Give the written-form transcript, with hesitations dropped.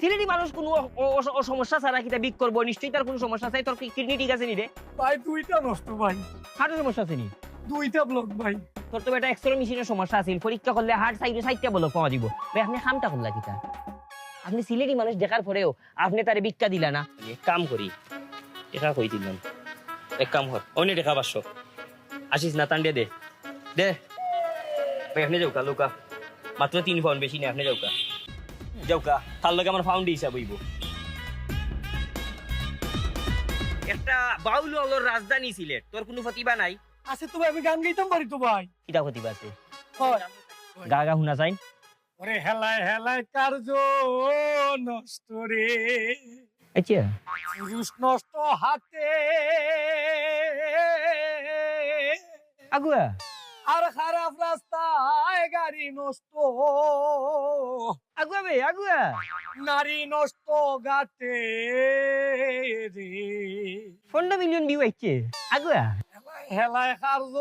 সিলেটি মানুষ কোনো সমস্যা ছাড়া কিতা বিক করবো, নিশ্চয়ই তার কোনো সমস্যা আছে। তোর কিডনি ঠিক আছে নি রে? ভাই দুইটা নষ্ট ভাই, হার্টের সমস্যা আছে নি? দুইটা ব্লক ভাই। তোর তো একটা এক্সরে মেশিনের সমস্যা আছে, পরীক্ষা করলে হার্ট সাইডটা বলো পাওয়া দিব। ভাই আপনি খামটা করলা কিতা? আপনি সিলেটি মানুষ দেখার পরেও আপনি তারে ভিক্ষা দিলা না। এক কাম করি, দেখা কই দিলাম, এক কাম কর, অন্য দেখা 500 আসিস না, টান দে দে ভাই। আপনি যাও কা লোকা, মাত্র 3 পাউন্ড, বেশি নেই। আপনি যাও কা তার লগে আমার ফাউন্ড হিসাব হইব। একটা বাউল হলোর রাজধানী সিলেট, তোর কোনো প্রতিভা নাই? আছে তো ভাই, আমি গান গাইতাম পারি তো ভাই। কিটা প্রতিভা আছে? হয়। গা গা শুনা চাই। ওরে হেলায় হেলায় কার্য নষ্ট রে, আচ্ছা পুরুষ নষ্ট হাতে, আগুয়া আর খারাপ রাস্তায় গাড়ি নষ্ট, আগুয়া বে আগুয়া। নারী নষ্ট গাতে রে। 15 মিলিয়ন ভিউ আইছে আগুয়া। হেলায় কার্য